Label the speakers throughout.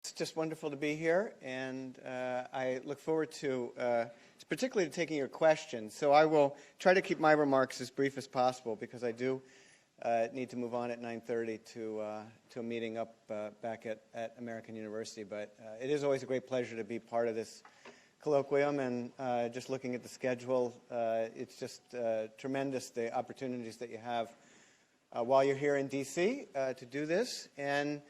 Speaker 1: It's just wonderful to be here, and I look forward to particularly to taking your questions. So I will try to keep my remarks as brief as possible because I do need to move on at 9:30 to a meeting up back at American University. But it is always a great pleasure to be part of this colloquium, and just looking at the schedule, it's just tremendous the opportunities that you have while you're here in D.C. To do this. And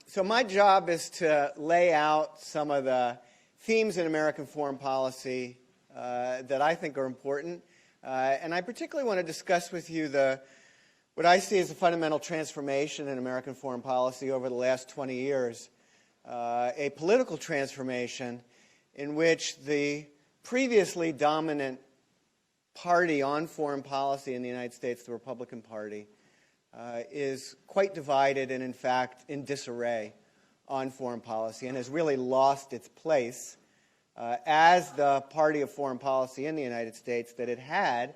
Speaker 1: so my job is to lay out some of the themes in American foreign policy that I think are important. And I particularly want to discuss with you what I see as a fundamental transformation in American foreign policy over the last 20 years, a political transformation in which the previously dominant party on foreign policy in the United States, the Republican Party, is quite divided and, in fact, in disarray on foreign policy and has really lost its place as the party of foreign policy in the United States that it had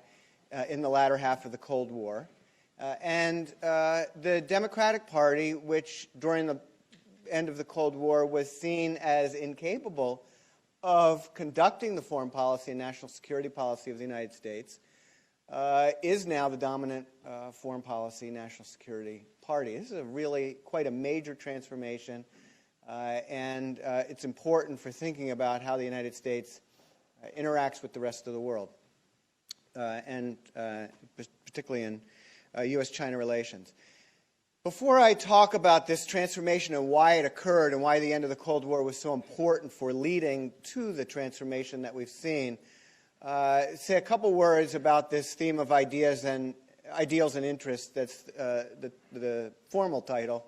Speaker 1: in the latter half of the Cold War. And the Democratic Party, which during the end of the Cold War was seen as incapable of conducting the foreign policy and national security policy of the United States, is now the dominant foreign policy national security party. This is really quite a major transformation, and it's important for thinking about how the United States interacts with the rest of the world, and particularly in U.S.-China relations. Before I talk about this transformation and why it occurred and why the end of the Cold War was so important for leading to the transformation that we've seen, say a couple words about this theme of ideals and interests. That's the formal title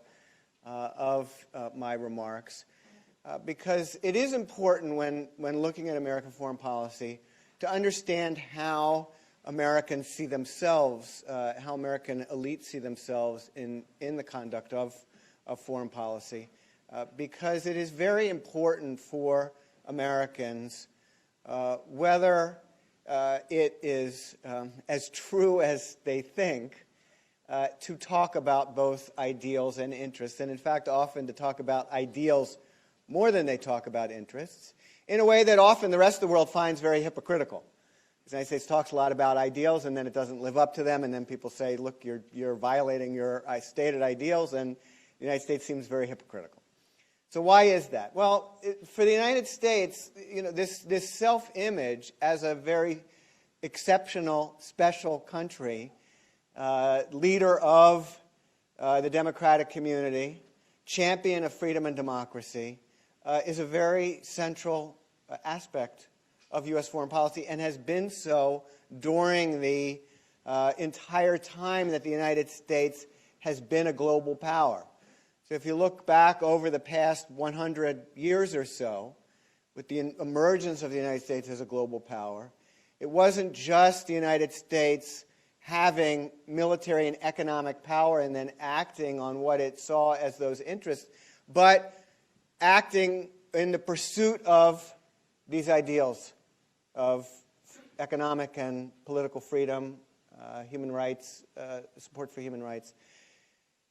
Speaker 1: of my remarks, because it is important when looking at American foreign policy to understand how Americans see themselves, how American elites see themselves in the conduct of foreign policy, because it is very important for Americans whether it is as true as they think to talk about both ideals and interests, and in fact often to talk about ideals more than they talk about interests, in a way that often the rest of the world finds very hypocritical. The United States talks a lot about ideals, and then it doesn't live up to them, and then people say, look, you're violating your stated ideals, and the United States seems very hypocritical. So why is that? Well, for the United States, this self-image as a very exceptional, special country, leader of the democratic community, champion of freedom and democracy, is a very central aspect of U.S. foreign policy and has been so during the entire time that the United States has been a global power. So if you look back over the past 100 years or so, with the emergence of the United States as a global power, it wasn't just the United States having military and economic power and then acting on what it saw as those interests, but acting in the pursuit of these ideals of economic and political freedom, human rights, support for human rights.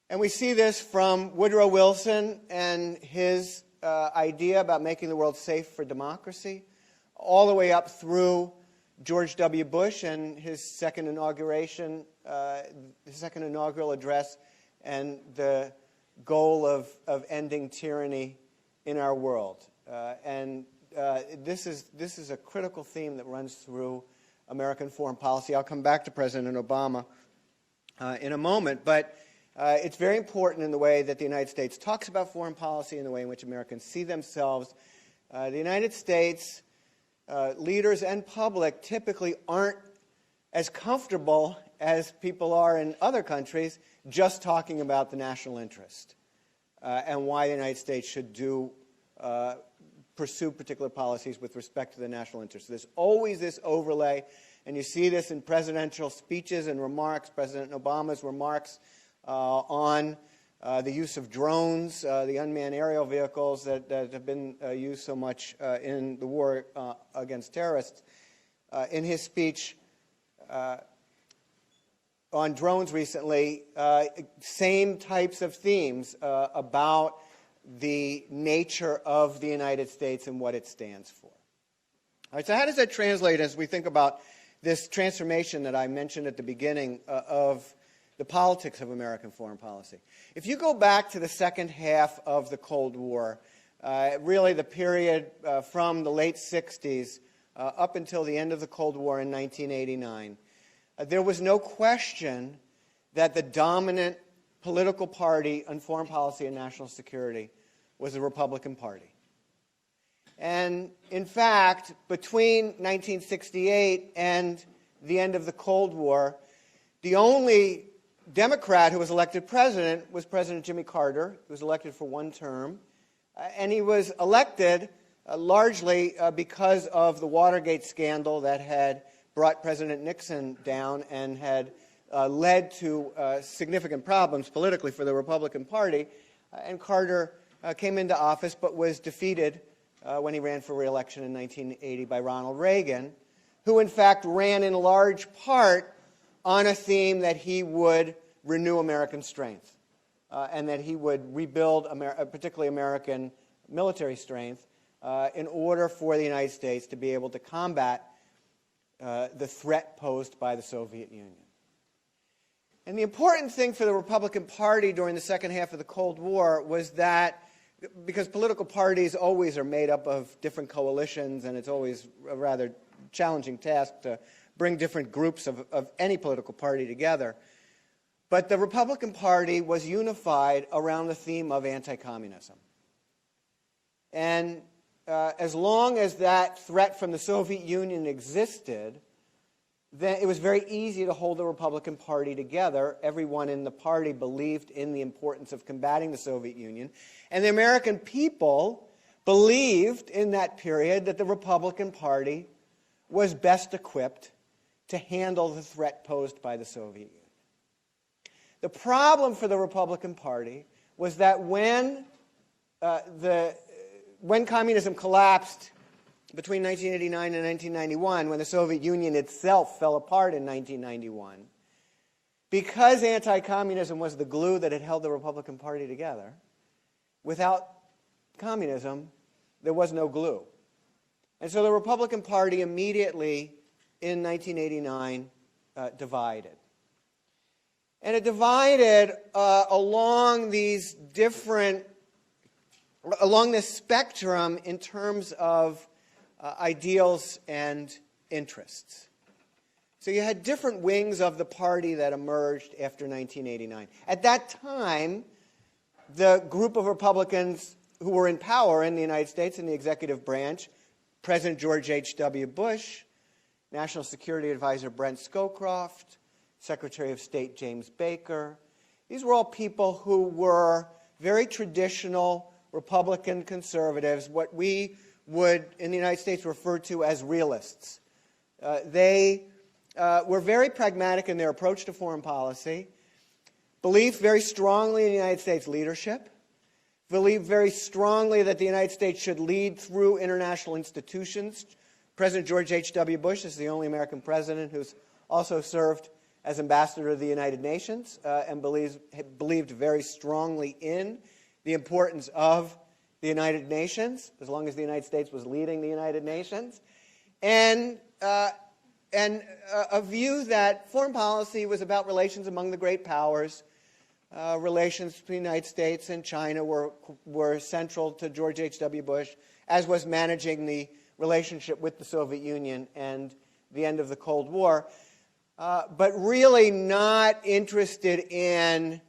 Speaker 1: And we see this from Woodrow Wilson and his idea about making the world safe for democracy, all the way up through George W. Bush and his second inaugural address, and the goal of ending tyranny in our world. This is a critical theme that runs through American foreign policy. I'll come back to President Obama in a moment, but it's very important in the way that the United States talks about foreign policy and the way in which Americans see themselves. The United States leaders and public typically aren't as comfortable as people are in other countries just talking about the national interest and why the United States should pursue particular policies with respect to the national interest. There's always this overlay, and you see this in presidential speeches and remarks, President Obama's remarks on the use of drones, the unmanned aerial vehicles that have been used so much in the war against terrorists. In his speech on drones recently, same types of themes about the nature of the United States and what it stands for. All right, so how does that translate as we think about this transformation that I mentioned at the beginning of the politics of American foreign policy? If you go back to the second half of the Cold War, really the period from the late 60s up until the end of the Cold War in 1989, there was no question that the dominant political party on foreign policy and national security was the Republican Party. And in fact, between 1968 and the end of the Cold War, the only Democrat who was elected president was President Jimmy Carter. He was elected for one term. And he was elected largely because of the Watergate scandal that had brought President Nixon down and had led to significant problems politically for the Republican Party. And Carter came into office but was defeated when he ran for re-election in 1980 by Ronald Reagan, who in fact ran in large part on a theme that he would renew American strength and that he would rebuild particularly American military strength in order for the United States to be able to combat the threat posed by the Soviet Union. And the important thing for the Republican Party during the second half of the Cold War was that, because political parties always are made up of different coalitions, and it's always a rather challenging task to bring different groups of any political party together, but the Republican Party was unified around the theme of anti-communism. And as long as that threat from the Soviet Union existed, then it was very easy to hold the Republican Party together. Everyone in the party believed in the importance of combating the Soviet Union. And the American people believed in that period that the Republican Party was best equipped to handle the threat posed by the Soviet Union. The problem for the Republican Party was that when communism collapsed between 1989 and 1991, when the Soviet Union itself fell apart in 1991, because anti-communism was the glue that had held the Republican Party together, without communism, there was no glue. And so the Republican Party immediately, in 1989, divided. And it divided along this spectrum in terms of ideals and interests. So you had different wings of the party that emerged after 1989. At that time, the group of Republicans who were in power in the United States in the executive branch, President George H.W. Bush, National Security Advisor Brent Scowcroft, Secretary of State James Baker, these were all people who were very traditional Republican conservatives, what we would in the United States refer to as realists. They were very pragmatic in their approach to foreign policy, believed very strongly in the United States leadership, believed very strongly that the United States should lead through international institutions. President George H.W. Bush is the only American president who's also served as ambassador to the United Nations and believed very strongly in the importance of the United Nations, as long as the United States was leading the United Nations, and a view that foreign policy was about relations among the great powers. Relations between the United States and China were central to George H.W. Bush, as was managing the relationship with the Soviet Union and the end of the Cold War, but really not interested in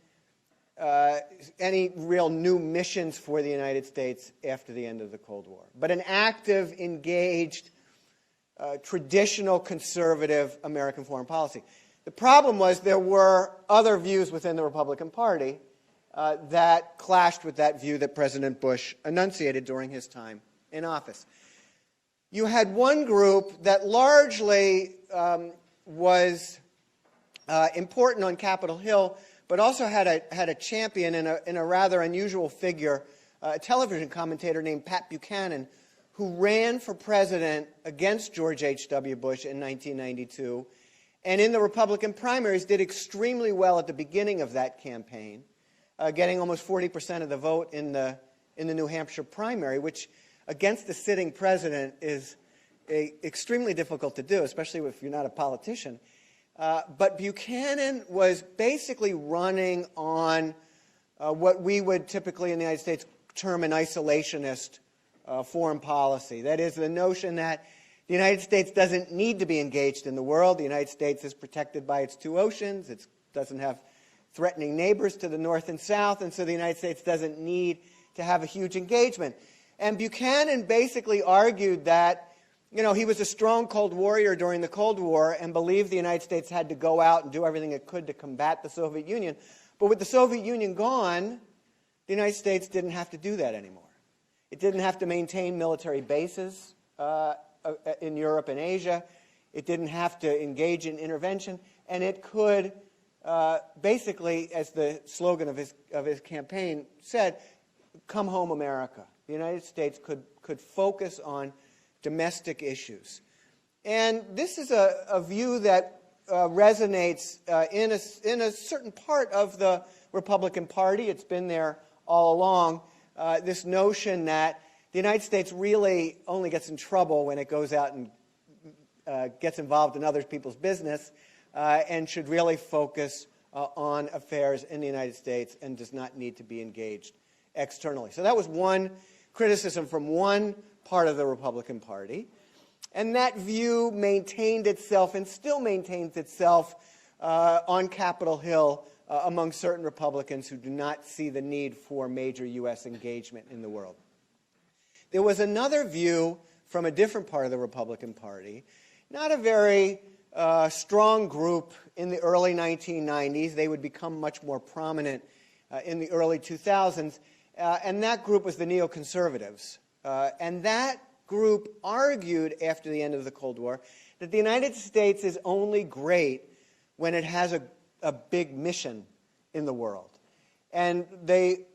Speaker 1: any real new missions for the United States after the end of the Cold War, but an active, engaged, traditional conservative American foreign policy. The problem was there were other views within the Republican Party that clashed with that view that President Bush enunciated during his time in office. You had one group that largely was important on Capitol Hill, but also had a champion in a rather unusual figure, a television commentator named Pat Buchanan, who ran for president against George H.W. Bush in 1992, and in the Republican primaries did extremely well at the beginning of that campaign, getting almost 40% of the vote in the in the New Hampshire primary, which against the sitting president is extremely difficult to do, especially if you're not a politician. But Buchanan was basically running on what we would typically in the United States term an isolationist foreign policy. That is, the notion that the United States doesn't need to be engaged in the world. The United States is protected by its two oceans. It doesn't have threatening neighbors to the north and south, and so the United States doesn't need to have a huge engagement. And Buchanan basically argued that, you know, he was a strong Cold Warrior during the Cold War and believed the United States had to go out and do everything it could to combat the Soviet Union. But with the Soviet Union gone, the United States didn't have to do that anymore. It didn't have to maintain military bases in Europe and Asia. It didn't have to engage in intervention, and it could basically, as the slogan of his campaign said, "Come home, America." The United States could focus on domestic issues. And this is a view that resonates in a certain part of the Republican Party. It's been there all along. This notion that the United States really only gets in trouble when it goes out and gets involved in other people's business and should really focus on affairs in the United States and does not need to be engaged externally. So that was one criticism from one part of the Republican Party. And that view maintained itself and still maintains itself on Capitol Hill among certain Republicans who do not see the need for major U.S. engagement in the world. There was another view from a different part of the Republican Party, not a very strong group in the early 1990s. They would become much more prominent in the early 2000s, and that group was the Neoconservatives. And that group argued after the end of the Cold War that the United States is only great when it has a big mission in the world. And they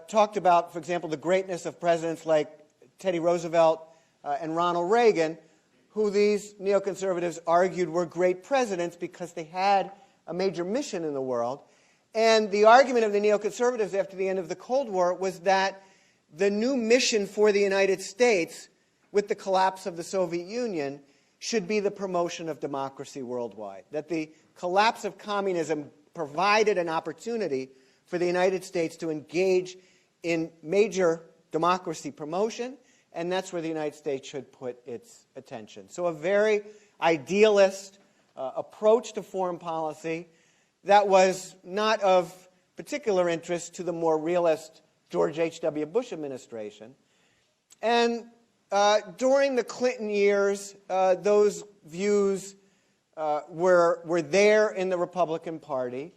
Speaker 1: talked about, for example, the greatness of presidents like Teddy Roosevelt and Ronald Reagan, who these neoconservatives argued were great presidents because they had a major mission in the world. And the argument of the neoconservatives after the end of the Cold War was that the new mission for the United States, with the collapse of the Soviet Union, should be the promotion of democracy worldwide. That the collapse of communism provided an opportunity for the United States to engage in major democracy promotion, and that's where the United States should put its attention. So a very idealist approach to foreign policy that was not of particular interest to the more realist George H.W. Bush administration. And during the Clinton years, those views were there in the Republican Party.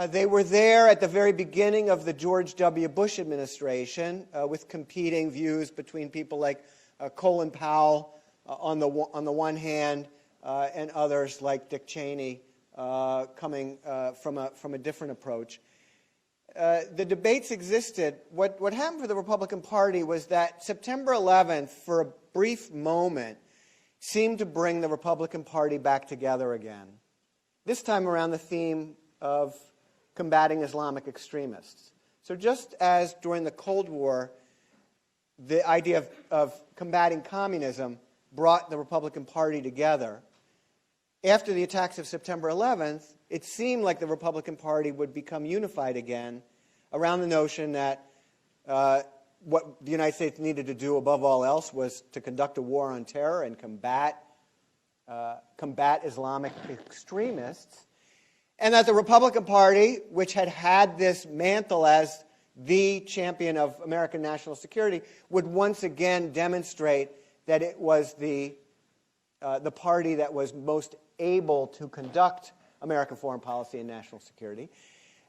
Speaker 1: They were there at the very beginning of the George W. Bush administration with competing views between people like Colin Powell on the one hand and others like Dick Cheney coming from a different approach. The debates existed. What happened for the Republican Party was that September 11th, for a brief moment, seemed to bring the Republican Party back together again. This time around the theme of combating Islamic extremists. So just as during the Cold War, the idea of combating communism brought the Republican Party together, after the attacks of September 11th, it seemed like the Republican Party would become unified again around the notion that what the United States needed to do above all else was to conduct a war on terror and combat Islamic extremists, and that the Republican Party, which had had this mantle as the champion of American national security, would once again demonstrate that it was the party that was most able to conduct American foreign policy and national security.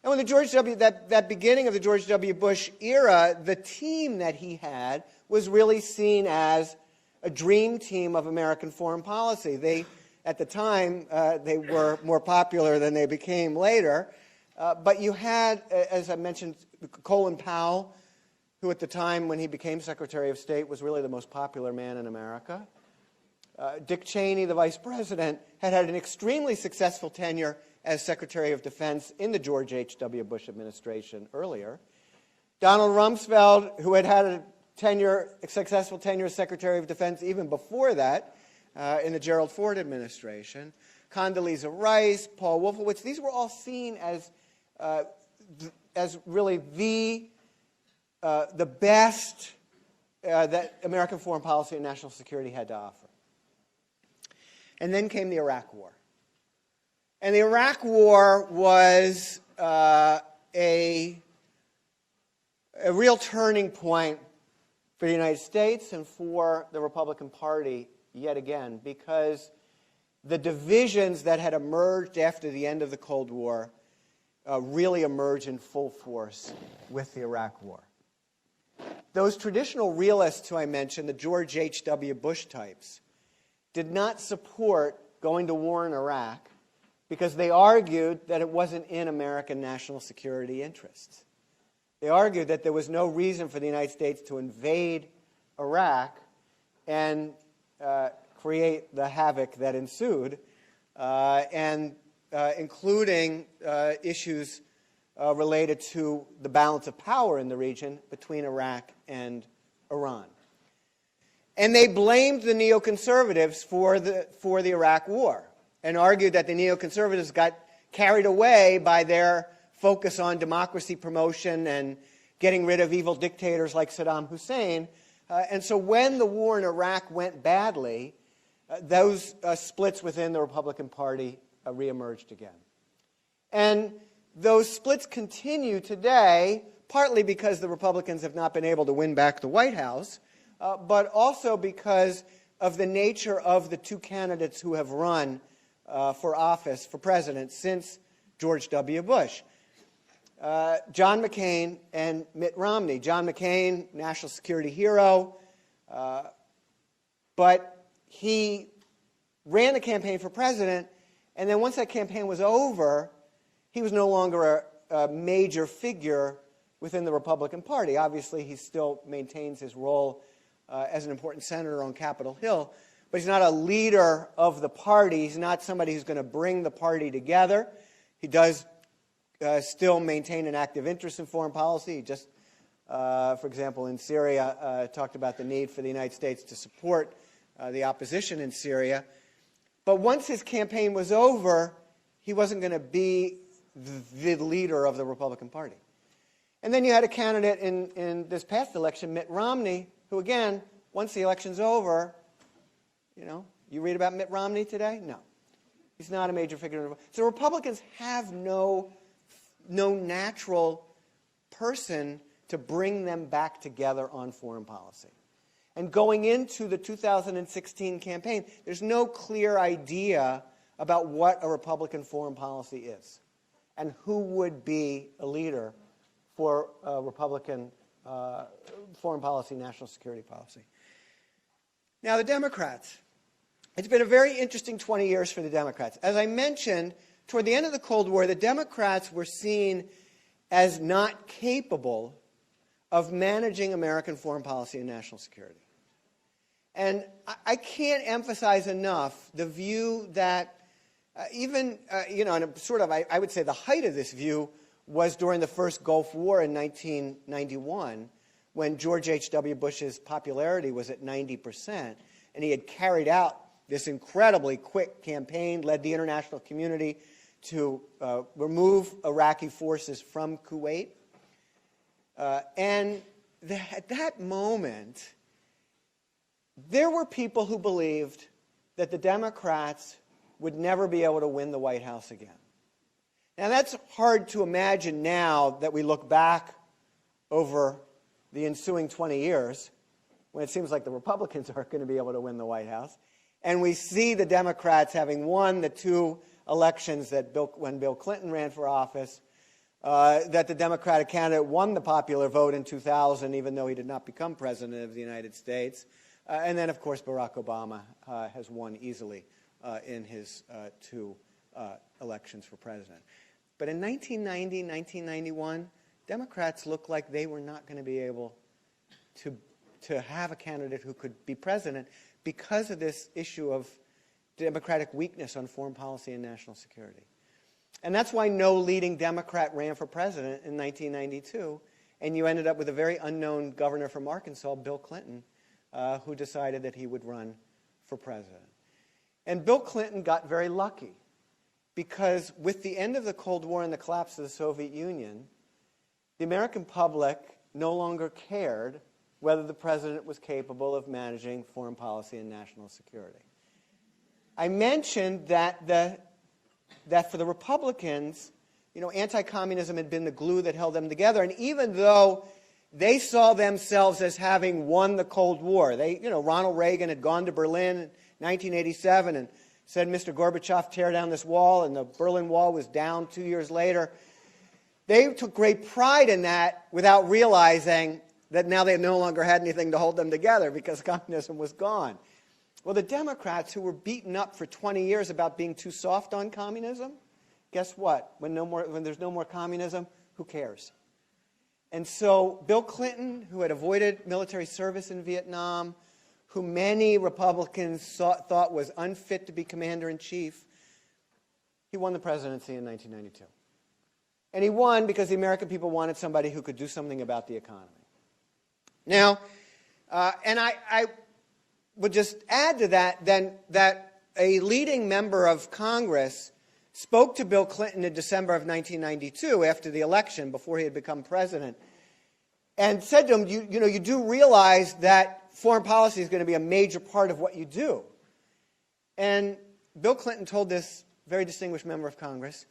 Speaker 1: And when that beginning of the George W. Bush era, the team that he had was really seen as a dream team of American foreign policy. At the time, they were more popular than they became later. But you had, as I mentioned, Colin Powell, who at the time when he became Secretary of State was really the most popular man in America. Dick Cheney, the vice president, had an extremely successful tenure as Secretary of Defense in the George H.W. Bush administration earlier. Donald Rumsfeld, who had had a successful tenure as Secretary of Defense even before that in the Gerald Ford administration, Condoleezza Rice, Paul Wolfowitz, these were all seen as really the best that American foreign policy and national security had to offer. And then came the Iraq War. And the Iraq War was a real turning point for the United States and for the Republican Party yet again, because the divisions that had emerged after the end of the Cold War really emerged in full force with the Iraq War. Those traditional realists who I mentioned, the George H.W. Bush types, did not support going to war in Iraq because they argued that it wasn't in American national security interests. They argued that there was no reason for the United States to invade Iraq and create the havoc that ensued, including issues related to the balance of power in the region between Iraq and Iran. And they blamed the neoconservatives for the Iraq War and argued that the neoconservatives got carried away by their focus on democracy promotion and getting rid of evil dictators like Saddam Hussein. And so when the war in Iraq went badly, those splits within the Republican Party reemerged again. And those splits continue today, partly because the Republicans have not been able to win back the White House, but also because of the nature of the two candidates who have run for office, for president, since George W. Bush. John McCain and Mitt Romney. John McCain, national security hero, but he ran the campaign for president, and then once that campaign was over, he was no longer a major figure within the Republican Party. Obviously, he still maintains his role as an important senator on Capitol Hill, but he's not a leader of the party. He's not somebody who's going to bring the party together. He does still maintain an active interest in foreign policy. He just, for example, in Syria, talked about the need for the United States to support the opposition in Syria. But once his campaign was over, he wasn't going to be the leader of the Republican Party. And then you had a candidate in this past election, Mitt Romney, who, again, once the election's over, you read about Mitt Romney today? No. He's not a major figure. So Republicans have no natural person to bring them back together on foreign policy. And going into the 2016 campaign, there's no clear idea about what a Republican foreign policy is and who would be a leader for Republican foreign policy, national security policy. Now, the Democrats. It's been a very interesting 20 years for the Democrats. As I mentioned, toward the end of the Cold War, the Democrats were seen as not capable of managing American foreign policy and national security. And I can't emphasize enough the view that and sort of, I would say the height of this view was during the first Gulf War in 1991, when George H.W. Bush's popularity was at 90%, and he had carried out this incredibly quick campaign, led the international community to remove Iraqi forces from Kuwait. At that moment, there were people who believed that the Democrats would never be able to win the White House again. Now, that's hard to imagine now that we look back over the ensuing 20 years, when it seems like the Republicans aren't going to be able to win the White House. And we see the Democrats having won the two elections when Bill Clinton ran for office, that the Democratic candidate won the popular vote in 2000, even though he did not become president of the United States. And then, of course, Barack Obama has won easily in his two elections for president. But in 1990, 1991, Democrats looked like they were not going to be able to have a candidate who could be president because of this issue of Democratic weakness on foreign policy and national security. And that's why no leading Democrat ran for president in 1992. and you ended up with a very unknown governor from Arkansas, Bill Clinton, who decided that he would run for president. And Bill Clinton got very lucky, because with the end of the Cold War and the collapse of the Soviet Union, the American public no longer cared whether the president was capable of managing foreign policy and national security. I mentioned that for the Republicans, anti-communism had been the glue that held them together, and even though they saw themselves as having won the Cold War, Ronald Reagan had gone to Berlin in 1987 and said, "Mr. Gorbachev, tear down this wall," and the Berlin Wall was down 2 years later. They took great pride in that without realizing that now they no longer had anything to hold them together because communism was gone. Well, the Democrats, who were beaten up for 20 years about being too soft on communism, guess what? When there's no more communism, who cares? And so Bill Clinton, who had avoided military service in Vietnam, who many Republicans thought was unfit to be commander-in-chief, he won the presidency in 1992. And he won because the American people wanted somebody who could do something about the economy. Now, and I would just add to that then that a leading member of Congress spoke to Bill Clinton in December of 1992 after the election, before he had become president, and said to him, you do realize that foreign policy is going to be a major part of what you do. And Bill Clinton told this very distinguished member of Congress,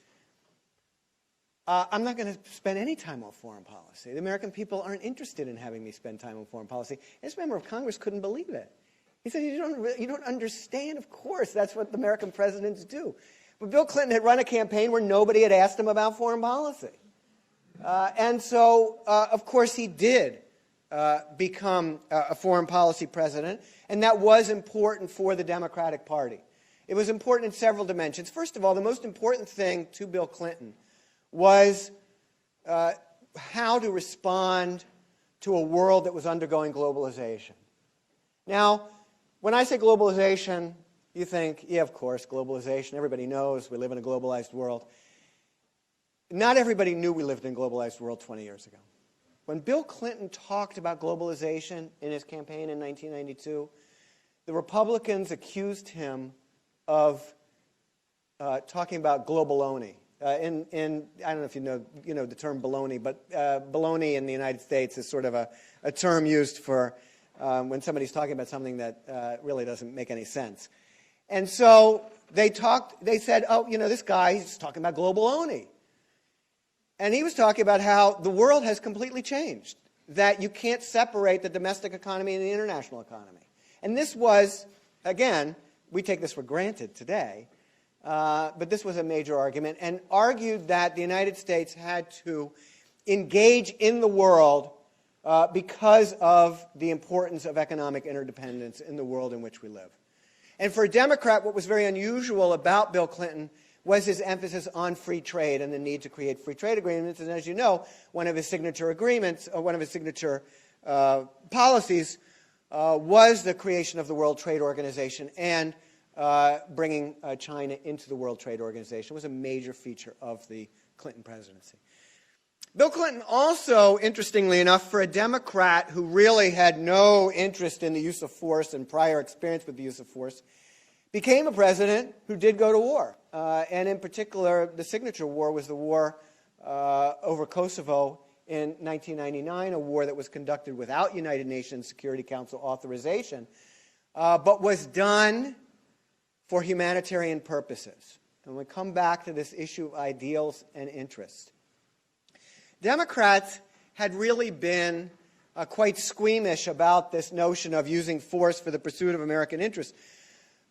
Speaker 1: I'm not going to spend any time on foreign policy. The American people aren't interested in having me spend time on foreign policy. This member of Congress couldn't believe it. He said, you don't understand. Of course, that's what the American presidents do. But Bill Clinton had run a campaign where nobody had asked him about foreign policy. And so, of course, he did become a foreign policy president, and that was important for the Democratic Party. It was important in several dimensions. First of all, the most important thing to Bill Clinton was how to respond to a world that was undergoing globalization. Now, when I say globalization, you think, yeah, of course, globalization. Everybody knows we live in a globalized world. Not everybody knew we lived in a globalized world 20 years ago. When Bill Clinton talked about globalization in his campaign in 1992, the Republicans accused him of talking about globaloney. I don't know if you know the term baloney, but baloney in the United States is sort of a term used for when somebody's talking about something that really doesn't make any sense. And so they said, oh, this guy, he's talking about globaloney. And he was talking about how the world has completely changed, that you can't separate the domestic economy and the international economy. And this was, again, we take this for granted today, but this was a major argument, and argued that the United States had to engage in the world because of the importance of economic interdependence in the world in which we live. And for a Democrat, what was very unusual about Bill Clinton was his emphasis on free trade and the need to create free trade agreements. And as you know, one of his signature agreements, or one of his signature policies was the creation of the World Trade Organization, and bringing China into the World Trade Organization was a major feature of the Clinton presidency. Bill Clinton also, interestingly enough, for a Democrat who really had no interest in the use of force and prior experience with the use of force, became a president who did go to war. And in particular, the signature war was the war over Kosovo in 1999, a war that was conducted without United Nations Security Council authorization, but was done for humanitarian purposes. And we come back to this issue of ideals and interests. Democrats had really been quite squeamish about this notion of using force for the pursuit of American interests.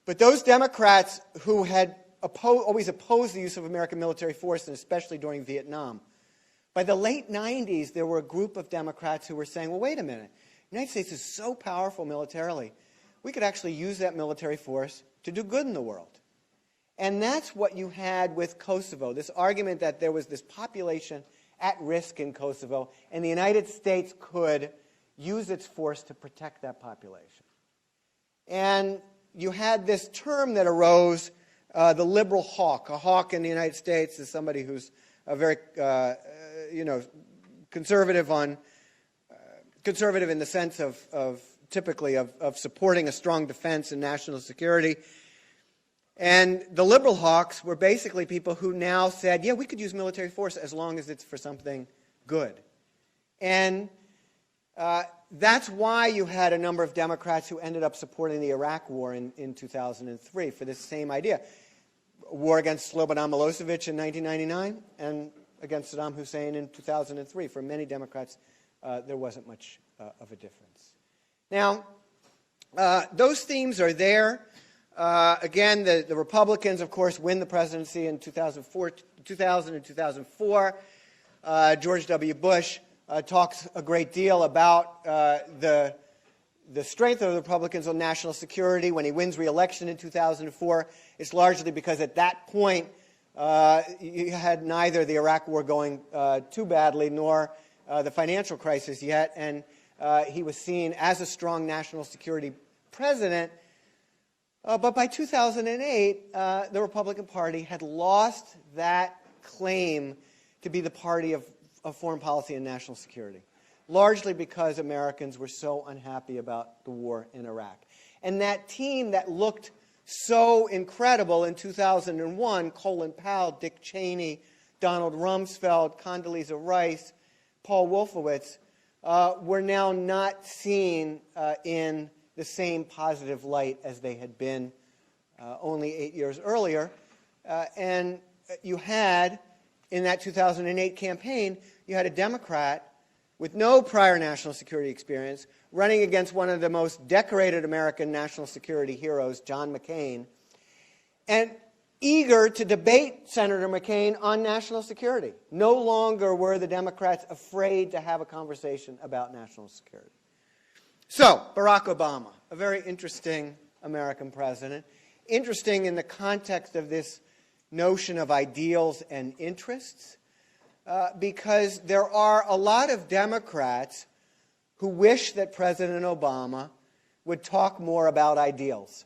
Speaker 1: But those Democrats who had always opposed the use of American military force, and especially during Vietnam, by the late 90s, there were a group of Democrats who were saying, well, wait a minute, the United States is so powerful militarily, we could actually use that military force to do good in the world. And that's what you had with Kosovo, this argument that there was this population at risk in Kosovo, and the United States could use its force to protect that population. And you had this term that arose, the liberal hawk. A hawk in the United States is somebody who's a very, conservative in the sense of typically of supporting a strong defense and national security. And the liberal hawks were basically people who now said, yeah, we could use military force as long as it's for something good. And that's why you had a number of Democrats who ended up supporting the Iraq War in 2003 for this same idea. War against Slobodan Milosevic in 1999 and against Saddam Hussein in 2003. For many Democrats, there wasn't much of a difference. Now, those themes are there. Again, the Republicans, of course, win the presidency in 2000 and 2004. George W. Bush talks a great deal about the strength of the Republicans on national security. When he wins re-election in 2004, it's largely because at that point you had neither the Iraq War going too badly nor the financial crisis yet, and he was seen as a strong national security president. But by 2008, the Republican Party had lost that claim to be the party of foreign policy and national security, largely because Americans were so unhappy about the war in Iraq. And that team that looked so incredible in 2001, Colin Powell, Dick Cheney, Donald Rumsfeld, Condoleezza Rice, Paul Wolfowitz, were now not seen in the same positive light as they had been only 8 years earlier. And you had, in that 2008 campaign, you had a Democrat with no prior national security experience running against one of the most decorated American national security heroes, John McCain, and eager to debate Senator McCain on national security. No longer were the Democrats afraid to have a conversation about national security. So, Barack Obama, a very interesting American president, interesting in the context of this notion of ideals and interests, because there are a lot of Democrats who wish that President Obama would talk more about ideals.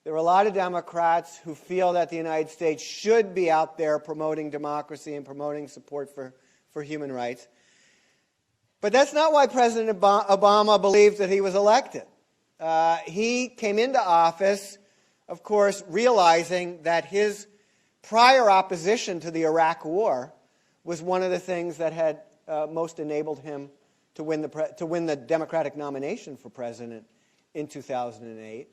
Speaker 1: There are a lot of Democrats who feel that the United States should be out there promoting democracy and promoting support for human rights. But that's not why President Obama believed that he was elected. He came into office, of course, realizing that his prior opposition to the Iraq War was one of the things that had most enabled him to win the Democratic nomination for president in 2008.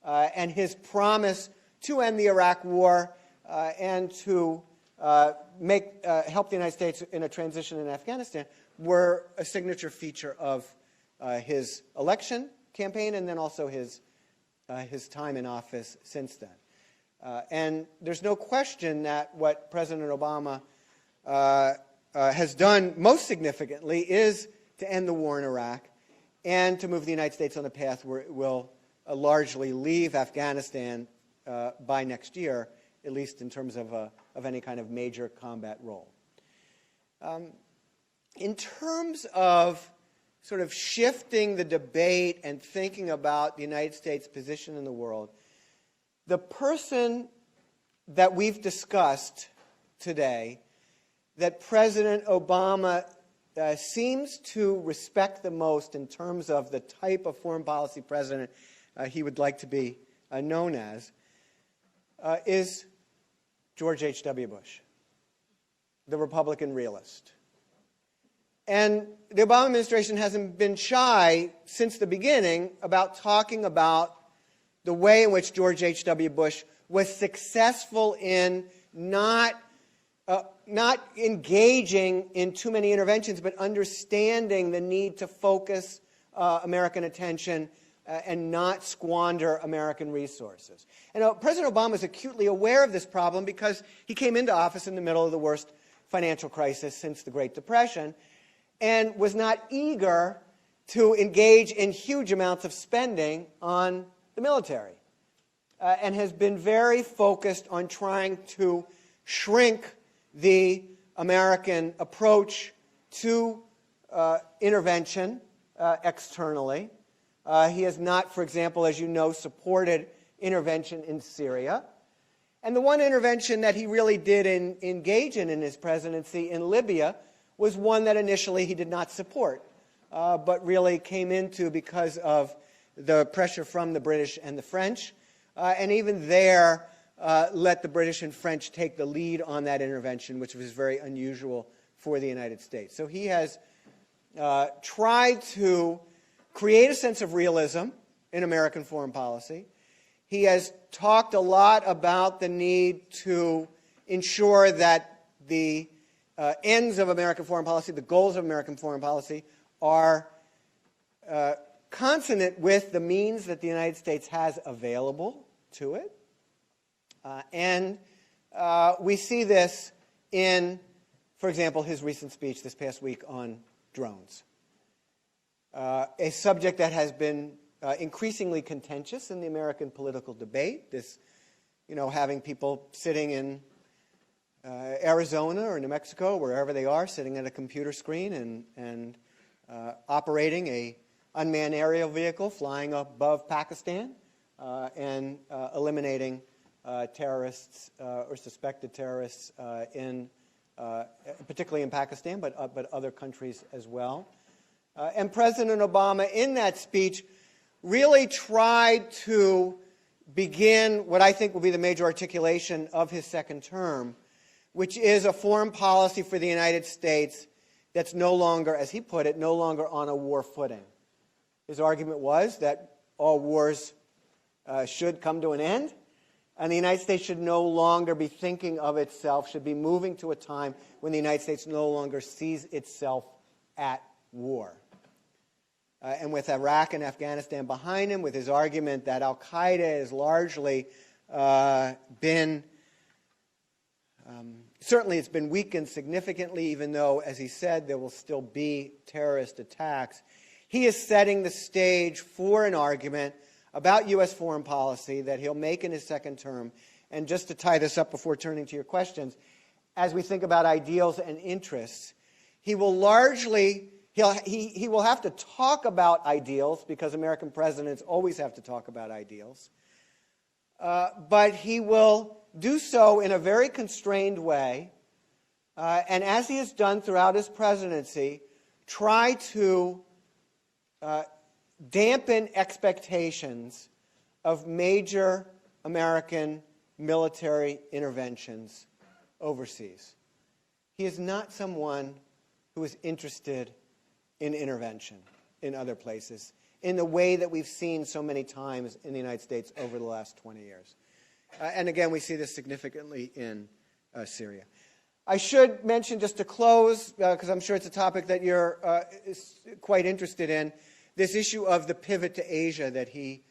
Speaker 1: And his promise to end the Iraq War and to help the United States in a transition in Afghanistan were a signature feature of his election campaign and then also his time in office since then. And there's no question that what President Obama has done most significantly is to end the war in Iraq and to move the United States on a path where it will largely leave Afghanistan by next year, at least in terms of any kind of major combat role. In terms of sort of shifting the debate and thinking about the United States' position in the world, the person that we've discussed today that President Obama seems to respect the most in terms of the type of foreign policy president he would like to be known as is George H.W. Bush, the Republican realist. And the Obama administration hasn't been shy since the beginning about talking about the way in which George H.W. Bush was successful in not engaging in too many interventions, but understanding the need to focus American attention and not squander American resources. And President Obama is acutely aware of this problem because he came into office in the middle of the worst financial crisis since the Great Depression and was not eager to engage in huge amounts of spending on the military and has been very focused on trying to shrink the American approach to intervention externally. He has not, for example, as you know, supported intervention in Syria. And the one intervention that he really did engage in his presidency in Libya was one that initially he did not support, but really came into because of the pressure from the British and the French, and even there let the British and French take the lead on that intervention, which was very unusual for the United States. So he has tried to create a sense of realism in American foreign policy. He has talked a lot about the need to ensure that the ends of American foreign policy, the goals of American foreign policy, are consonant with the means that the United States has available to it. And we see this in, for example, his recent speech this past week on drones, a subject that has been increasingly contentious in the American political debate. This, having people sitting in Arizona or New Mexico, wherever they are, sitting at a computer screen and operating a unmanned aerial vehicle flying above Pakistan and eliminating terrorists or suspected terrorists particularly in Pakistan, but other countries as well. And President Obama, in that speech, really tried to begin what I think will be the major articulation of his second term, which is a foreign policy for the United States that's no longer, as he put it, no longer on a war footing. His argument was that all wars should come to an end, and the United States should no longer be thinking of itself, should be moving to a time when the United States no longer sees itself at war. And with Iraq and Afghanistan behind him, with his argument that al-Qaeda has largely been, certainly it's been weakened significantly, even though, as he said, there will still be terrorist attacks. He is setting the stage for an argument about U.S. foreign policy that he'll make in his second term. And just to tie this up before turning to your questions, as we think about ideals and interests, he will largely... He will have to talk about ideals, because American presidents always have to talk about ideals. But he will do so in a very constrained way, and as he has done throughout his presidency, try to dampen expectations of major American military interventions overseas. He is not someone who is interested in intervention in other places, in the way that we've seen so many times in the United States over the last 20 years. And again, we see this significantly in Syria. I should mention, just to close, because I'm sure it's a topic that you're quite interested in, this issue of the pivot to Asia that he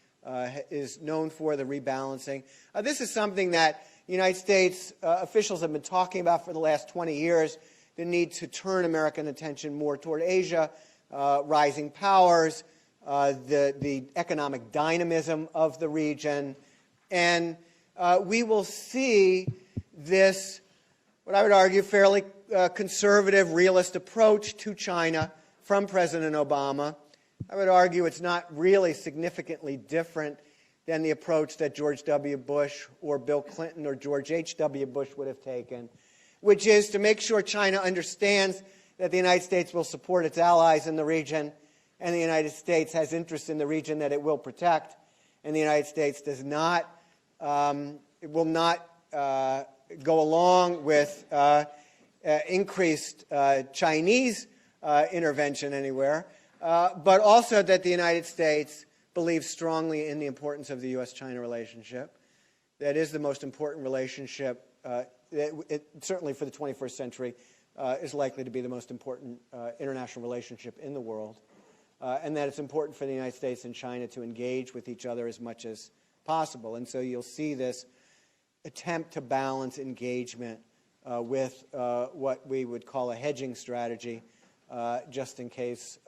Speaker 1: is known for, the rebalancing. This is something that United States officials have been talking about for the last 20 years, the need to turn American attention more toward Asia, rising powers, the economic dynamism of the region. And we will see this, what I would argue, fairly conservative, realist approach to China from President Obama. I would argue it's not really significantly different than the approach that George W. Bush or Bill Clinton or George H.W. Bush would have taken, which is to make sure China understands that the United States will support its allies in the region, and the United States has interests in the region that it will protect, and the United States does not, it will not go along with increased Chinese intervention anywhere, but also that the United States believes strongly in the importance of the U.S.-China relationship. That is the most important relationship certainly for the 21st century, is likely to be the most important international relationship in the world, and that it's important for the United States and China to engage with each other as much as possible. And so you'll see this attempt to balance engagement with what we would call a hedging strategy, just in case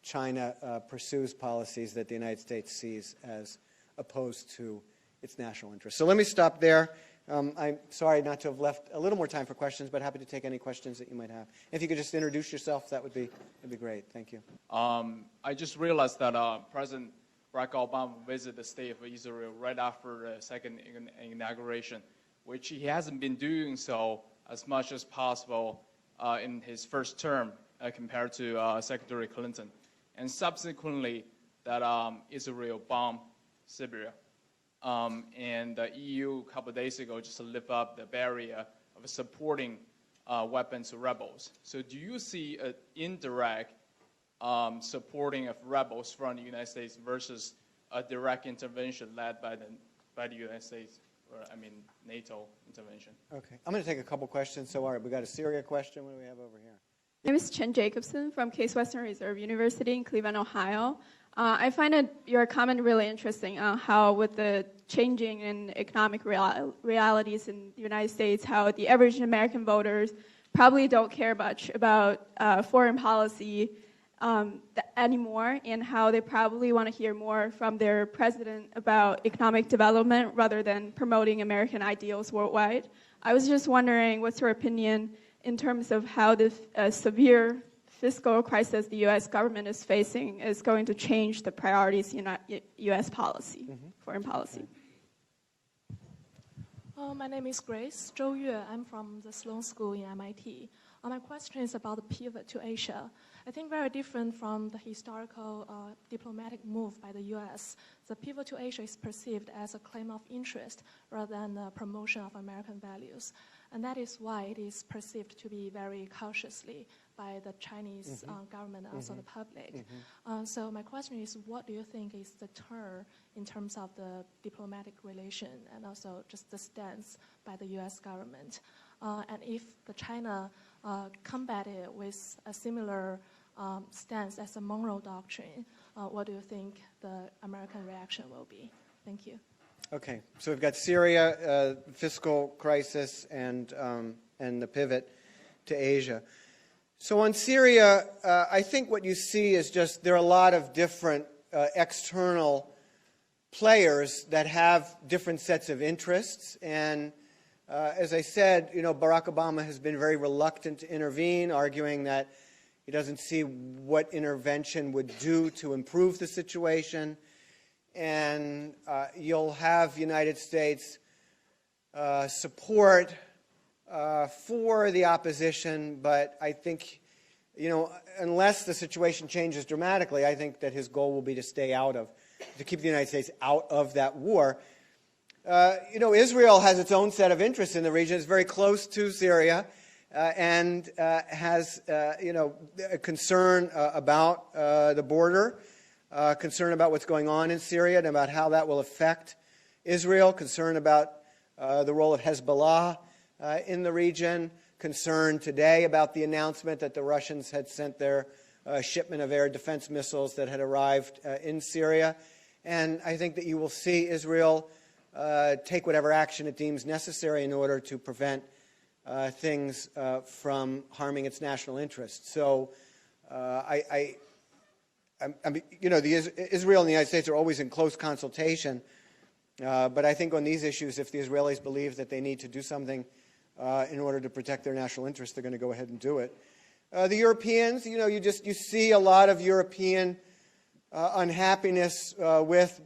Speaker 1: China pursues policies that the United States sees as opposed to its national interests. So let me stop there. I'm sorry not to have left a little more time for questions, but happy to take any questions that you might have. If you could just introduce yourself, that'd be great. Thank you.
Speaker 2: I just realized that President Barack Obama visited the state of Israel right after the second inauguration, which he hasn't been doing so as much as possible in his first term compared to Secretary Clinton. And subsequently, that Israel bombed Syria. And the EU a couple of days ago just lifted up the barrier of supporting weapons to rebels. So do you see an indirect supporting of rebels from the United States versus a direct intervention led by the United States, or NATO intervention?
Speaker 1: Okay, I'm going to take a couple questions. So, all right, we got a Syria question. What do we have over here?
Speaker 3: My name is Chen Jacobson from Case Western Reserve University in Cleveland, Ohio. I find your comment really interesting on how, with the changing in economic realities in the United States, how the average American voters probably don't care much about foreign policy anymore, and how they probably want to hear more from their president about economic development rather than promoting American ideals worldwide. I was just wondering, what's your opinion in terms of how the severe fiscal crisis the U.S. government is facing is going to change the priorities in U.S. policy, foreign policy?
Speaker 4: My name is Grace Zhou Yue. I'm from the Sloan School in MIT. My question is about the pivot to Asia. I think very different from the historical diplomatic move by the U.S. The pivot to Asia is perceived as a claim of interest rather than a promotion of American values. And that is why it is perceived to be very cautiously by the Chinese government and also the public. So my question is, what do you think is the turn in terms of the diplomatic relation and also just the stance by the U.S. government? And if the China combated with a similar stance as the Monroe Doctrine, what do you think the American reaction will be? Thank you.
Speaker 1: Okay, so we've got Syria, fiscal crisis, and the pivot to Asia. So on Syria, I think what you see is just there are a lot of different external players that have different sets of interests. And as I said, Barack Obama has been very reluctant to intervene, arguing that he doesn't see what intervention would do to improve the situation. And you'll have United States support for the opposition, but I think, unless the situation changes dramatically, I think that his goal will be to keep the United States out of that war. Israel has its own set of interests in the region. It's very close to Syria and has, a concern about the border, concern about what's going on in Syria and about how that will affect Israel, concern about the role of Hezbollah in the region, concern today about the announcement that the Russians had sent their shipment of air defense missiles that had arrived in Syria. And I think that you will see Israel take whatever action it deems necessary in order to prevent things from harming its national interests. So Israel and the United States are always in close consultation, but I think on these issues, if the Israelis believe that they need to do something in order to protect their national interests, they're going to go ahead and do it. The Europeans, you see a lot of European unhappiness with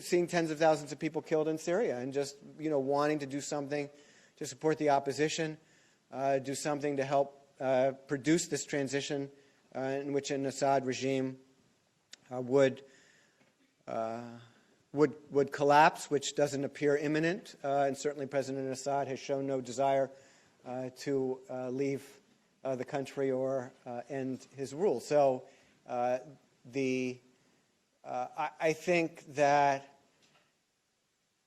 Speaker 1: seeing tens of thousands of people killed in Syria and just wanting to do something to support the opposition, do something to help produce this transition in which an Assad regime would collapse, which doesn't appear imminent, and certainly President Assad has shown no desire to leave the country or end his rule. So I think that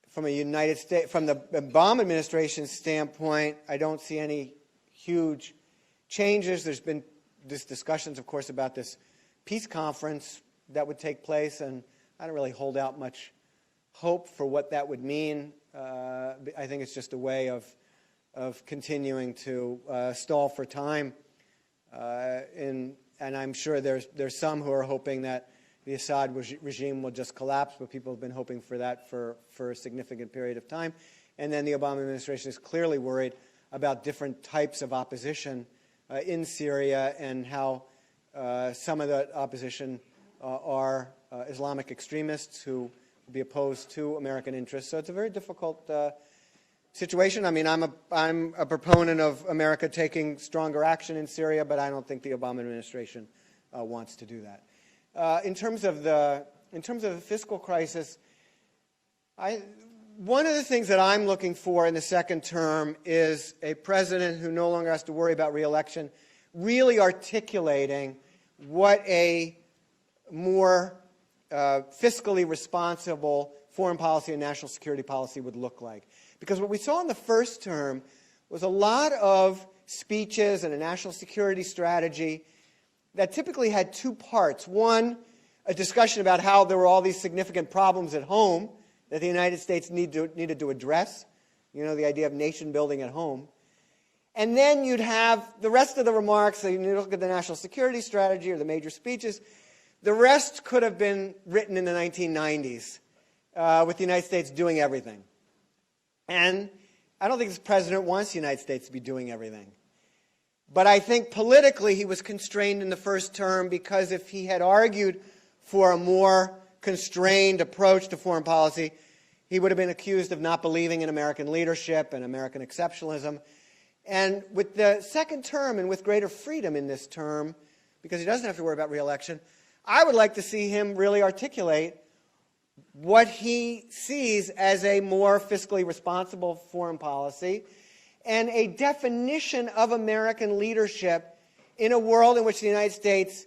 Speaker 1: from the Obama administration's standpoint, I don't see any huge changes. There's been discussions, of course, about this peace conference that would take place, and I don't really hold out much hope for what that would mean. I think it's just a way of continuing to stall for time. And I'm sure there's some who are hoping that the Assad regime will just collapse, but people have been hoping for that for a significant period of time. And then the Obama administration is clearly worried about different types of opposition in Syria and how some of the opposition are Islamic extremists who would be opposed to American interests. So it's a very difficult situation. I mean, I'm a proponent of America taking stronger action in Syria, but I don't think the Obama administration wants to do that. In terms of the fiscal crisis, one of the things that I'm looking for in the second term is a president who no longer has to worry about re-election, really articulating what a more fiscally responsible foreign policy and national security policy would look like. Because what we saw in the first term was a lot of speeches and a national security strategy that typically had two parts. One, a discussion about how there were all these significant problems at home that the United States needed to address, you know, the idea of nation building at home. And then you'd have the rest of the remarks, so you look at the national security strategy or the major speeches, the rest could have been written in the 1990s with the United States doing everything. And I don't think this president wants the United States to be doing everything. But I think politically he was constrained in the first term because if he had argued for a more constrained approach to foreign policy, he would have been accused of not believing in American leadership and American exceptionalism. And with the second term and with greater freedom in this term, because he doesn't have to worry about re-election, I would like to see him really articulate what he sees as a more fiscally responsible foreign policy and a definition of American leadership in a world in which the United States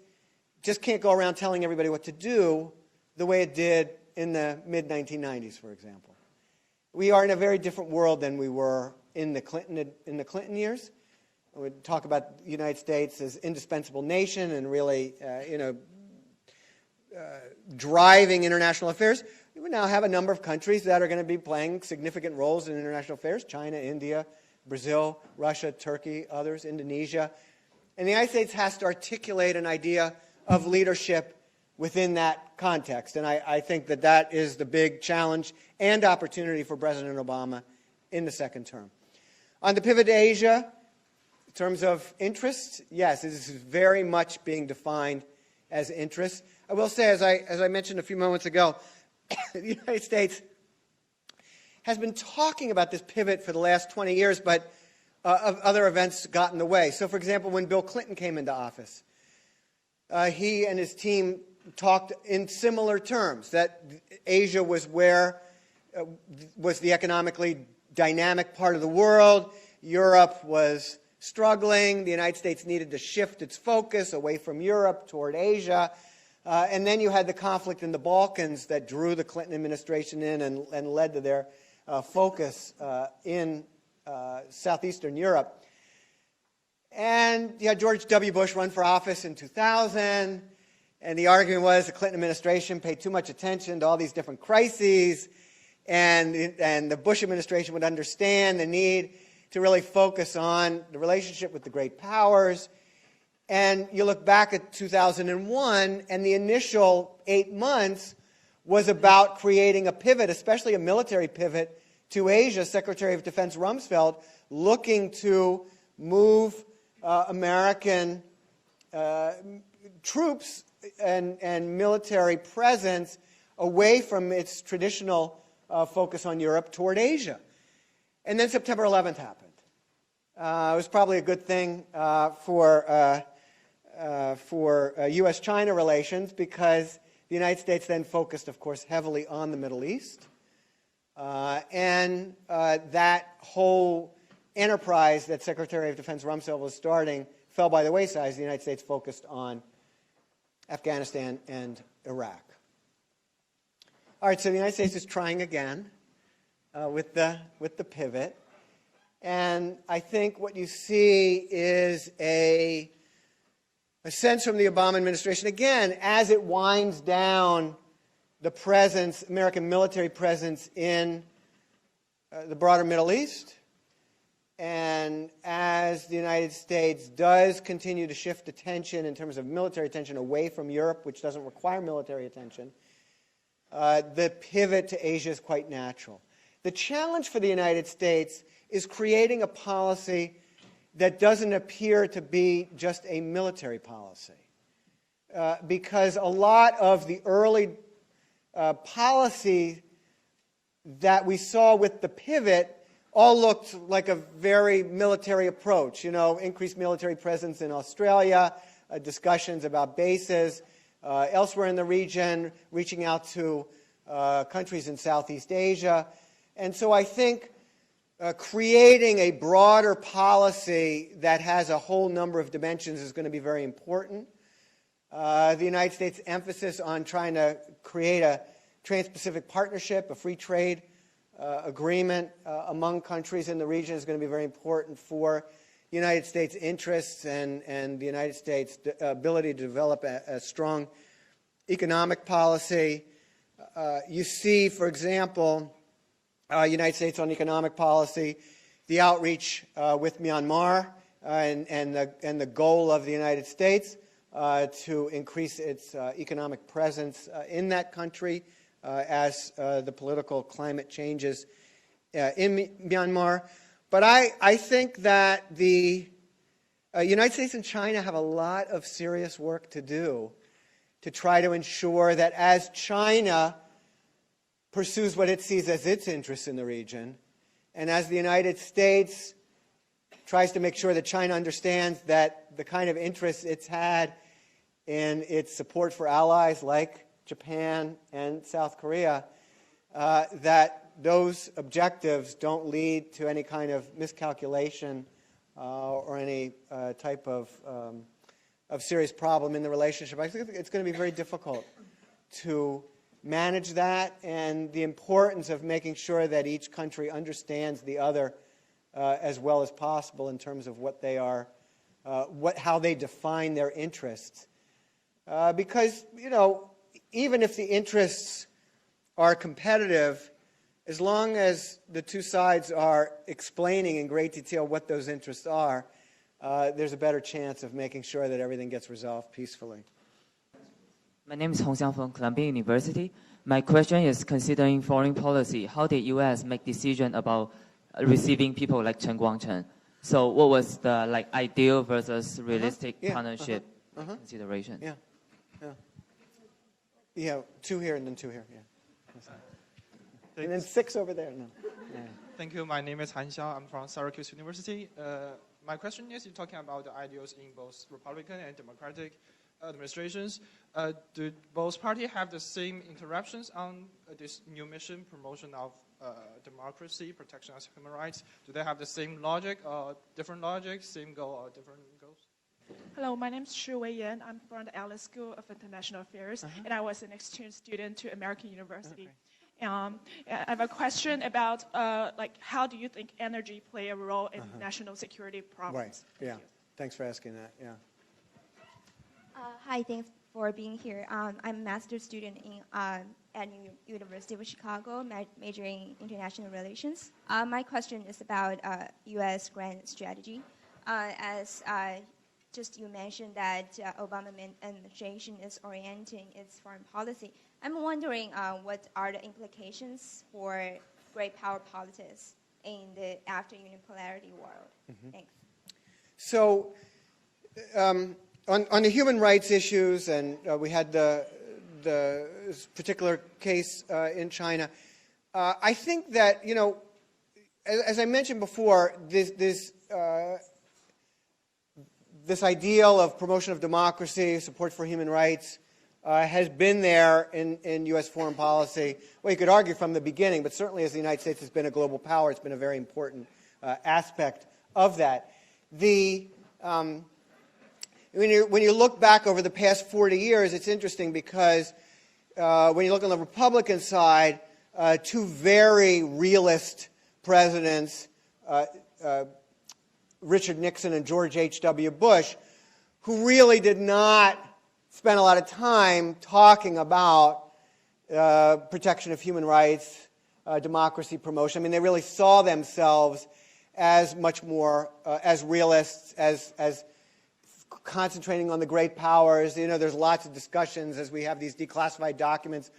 Speaker 1: just can't go around telling everybody what to do the way it did in the mid-1990s, for example. We are in a very different world than we were in the Clinton years. We talk about the United States as indispensable nation and really, driving international affairs. We now have a number of countries that are going to be playing significant roles in international affairs: China, India, Brazil, Russia, Turkey, others, Indonesia. And the United States has to articulate an idea of leadership within that context. And I think that that is the big challenge and opportunity for President Obama in the second term. On the pivot to Asia, in terms of interest, yes, it is very much being defined as interest. I will say, as I mentioned a few moments ago, the United States has been talking about this pivot for the last 20 years, but other events got in the way. So, for example, when Bill Clinton came into office, he and his team talked in similar terms, that Asia was was the economically dynamic part of the world. Europe was struggling. The United States needed to shift its focus away from Europe toward Asia. And then you had the conflict in the Balkans that drew the Clinton administration in and led to their focus in southeastern Europe. And you had George W. Bush run for office in 2000, and the argument was the Clinton administration paid too much attention to all these different crises, and the Bush administration would understand the need to really focus on the relationship with the great powers. And you look back at 2001, and the initial 8 months was about creating a pivot, especially a military pivot, to Asia. Secretary of Defense Rumsfeld looking to move American troops and military presence away from its traditional focus on Europe toward Asia. And then September 11th happened. It was probably a good thing for U.S.-China relations, because the United States then focused, of course, heavily on the Middle East. And that whole enterprise that Secretary of Defense Rumsfeld was starting fell by the wayside as the United States focused on Afghanistan and Iraq. All right, so the United States is trying again with the pivot. And I think what you see is a sense from the Obama administration, again, as it winds down the presence, American military presence in the broader Middle East, and as the United States does continue to shift attention in terms of military attention away from Europe, which doesn't require military attention, the pivot to Asia is quite natural. The challenge for the United States is creating a policy that doesn't appear to be just a military policy. Because a lot of the early policy that we saw with the pivot all looked like a very military approach. Increased military presence in Australia, discussions about bases elsewhere in the region, reaching out to countries in Southeast Asia. And so I think creating a broader policy that has a whole number of dimensions is going to be very important. The United States' emphasis on trying to create a Trans-Pacific Partnership, a free trade agreement among countries in the region is going to be very important for the United States' interests and the United States' ability to develop a strong economic policy. You see, for example, United States on economic policy, the outreach with Myanmar and the goal of the United States to increase its economic presence in that country as the political climate changes in Myanmar. But I think that the United States and China have a lot of serious work to do to try to ensure that as China pursues what it sees as its interests in the region, and as the United States tries to make sure that China understands that the kind of interests it's had in its support for allies like Japan and South Korea, that those objectives don't lead to any kind of miscalculation or any type of serious problem in the relationship. I think it's going to be very difficult to manage that, and the importance of making sure that each country understands the other as well as possible in terms of what they are, how they define their interests. Because, even if the interests are competitive, as long as the two sides are explaining in great detail what those interests are, there's a better chance of making sure that everything gets resolved peacefully.
Speaker 5: My name is Hong Xiang from Columbia University. My question is, considering foreign policy, how did U.S. make decision about receiving people like Chen Guangcheng? So what was the ideal versus realistic partnership consideration?
Speaker 1: Yeah, two here and then two here. Yeah. And then six over there. No. Yeah.
Speaker 6: Thank you. My name is Han Xiao. I'm from Syracuse University. My question is, you're talking about the ideals in both Republican and Democratic administrations. Do both parties have the same interactions on this new mission, promotion of democracy, protection of human rights? Do they have the same logic or different logic, same goal or different goals?
Speaker 7: Hello, my name is Shu Wei-Yan. I'm from the Alice School of International Affairs, and I was an exchange student to American University. I have a question about, how do you think energy play a role in national security problems?
Speaker 1: Right, yeah. Thanks for asking that, yeah.
Speaker 8: Hi, thanks for being here. I'm a master's student at University of Chicago, majoring in international relations. My question is about U.S. grand strategy. As just you mentioned that Obama administration is orienting its foreign policy. I'm wondering what are the implications for great power politics in the after unipolarity world? Thanks.
Speaker 1: So on the human rights issues, and we had the particular case in China, I think that, as I mentioned before, this ideal of promotion of democracy, support for human rights, has been there in U.S. foreign policy. Well, you could argue from the beginning, but certainly as the United States has been a global power, it's been a very important aspect of that. When you look back over the past 40 years, it's interesting because when you look on the Republican side, two very realist presidents, Richard Nixon and George H.W. Bush, who really did not spend a lot of time talking about protection of human rights, democracy promotion. I mean, they really saw themselves as much more as realists, as concentrating on the great powers. There's lots of discussions as we have these declassified documents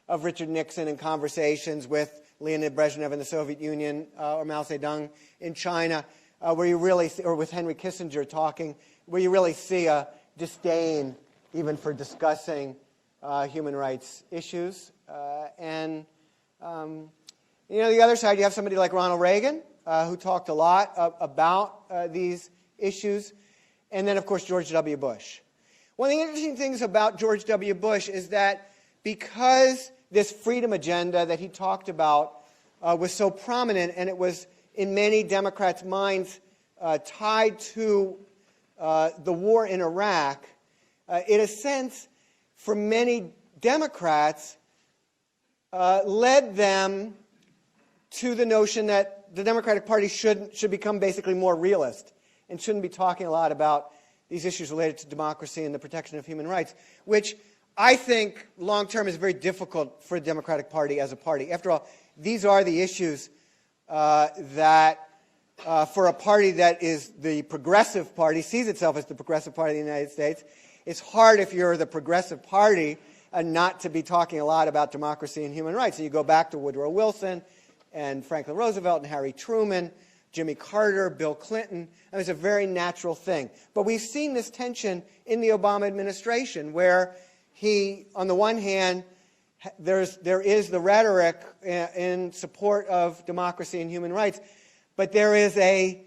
Speaker 1: of Richard Nixon in conversations with Leonid Brezhnev in the Soviet Union or Mao Zedong in China, where you really, or with Henry Kissinger talking, where you really see a disdain even for discussing human rights issues. The other side, you have somebody like Ronald Reagan, who talked a lot about these issues, and then, of course, George W. Bush. One of the interesting things about George W. Bush is that because this freedom agenda that he talked about was so prominent, and it was in many Democrats' minds tied to the war in Iraq, in a sense, for many Democrats, led them to the notion that the Democratic Party should become basically more realist and shouldn't be talking a lot about these issues related to democracy and the protection of human rights, which I think long-term is very difficult for the Democratic Party as a party. After all, these are the issues that, for a party that is the progressive party, sees itself as the progressive party of the United States, it's hard if you're the progressive party not to be talking a lot about democracy and human rights. So you go back to Woodrow Wilson and Franklin Roosevelt and Harry Truman, Jimmy Carter, Bill Clinton. And it's a very natural thing. But we've seen this tension in the Obama administration where he, on the one hand, there is the rhetoric in support of democracy and human rights, but there is a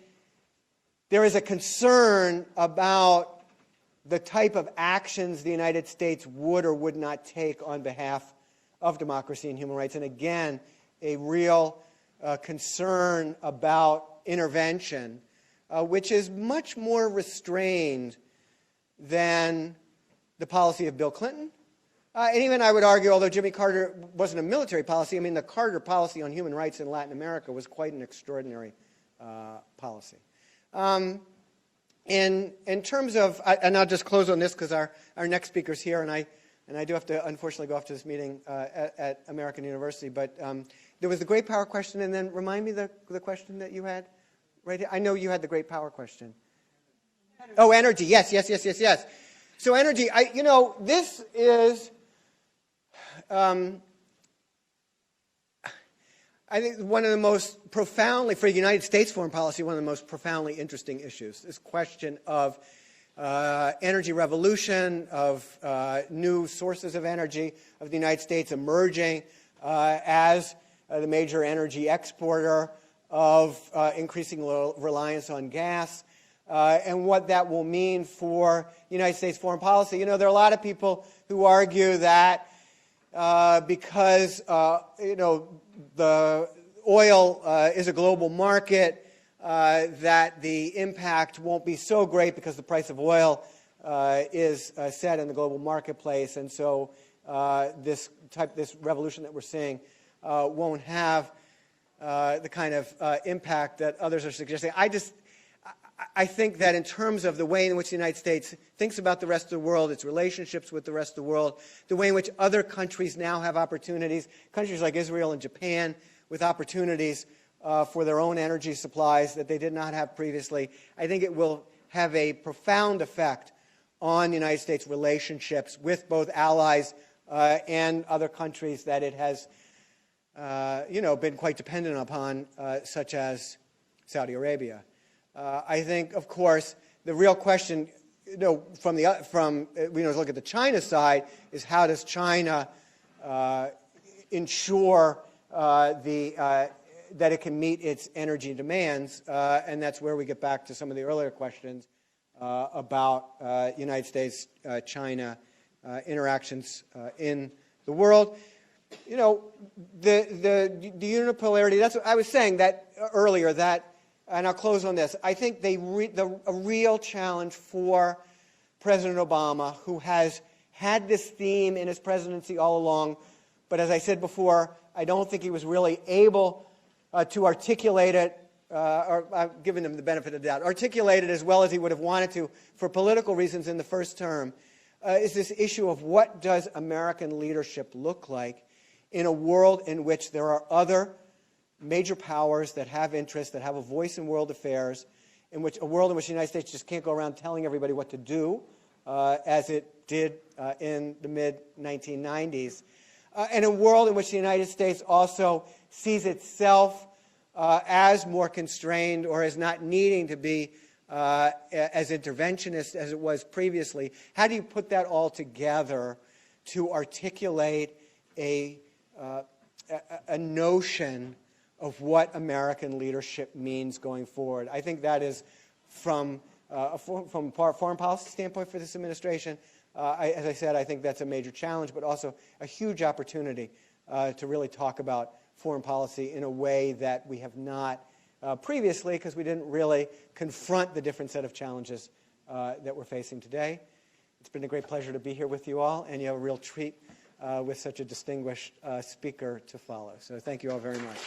Speaker 1: concern about the type of actions the United States would or would not take on behalf of democracy and human rights. And again, a real concern about intervention, which is much more restrained than the policy of Bill Clinton. And even I would argue, although Jimmy Carter wasn't a military policy, I mean, the Carter policy on human rights in Latin America was quite an extraordinary policy. In terms of, and I'll just close on this because our next speaker's here, and I do have to unfortunately go off to this meeting at American University, but there was the great power question, and then remind me the question that you had right here. I know you had the great power question. Oh, energy, yes. So energy, this is, I think one of the most profoundly, for United States foreign policy, one of the most profoundly interesting issues, this question of energy revolution, of new sources of energy, of the United States emerging as the major energy exporter, of increasing reliance on gas, and what that will mean for United States foreign policy. There are a lot of people who argue that because the oil is a global market, that the impact won't be so great because the price of oil is set in the global marketplace, and so this revolution that we're seeing won't have the kind of impact that others are suggesting. I think that in terms of the way in which the United States thinks about the rest of the world, its relationships with the rest of the world, the way in which other countries now have opportunities, countries like Israel and Japan with opportunities for their own energy supplies that they did not have previously, I think it will have a profound effect on the United States' relationships with both allies and other countries that it has been quite dependent upon, such as Saudi Arabia. I think, of course, the real question, look at the China side, is how does China ensure that it can meet its energy demands, and that's where we get back to some of the earlier questions about United States-China interactions in the world. The unipolarity, that's what I was saying that earlier, that, and I'll close on this. I think a real challenge for President Obama, who has had this theme in his presidency all along, but as I said before, I don't think he was really able to articulate it, or I've given him the benefit of the doubt, articulate it as well as he would have wanted to for political reasons in the first term, is this issue of what does American leadership look like in a world in which there are other major powers that have interests, that have a voice in world affairs, a world in which the United States just can't go around telling everybody what to do, as it did in the mid-1990s, and a world in which the United States also sees itself as more constrained or as not needing to be as interventionist as it was previously. How do you put that all together to articulate a notion of what American leadership means going forward. I think that is, from a foreign policy standpoint for this administration, as I said, I think that's a major challenge, but also a huge opportunity to really talk about foreign policy in a way that we have not previously, because we didn't really confront the different set of challenges that we're facing today. It's been a great pleasure to be here with you all, and you have a real treat with such a distinguished speaker to follow. So thank you all very much.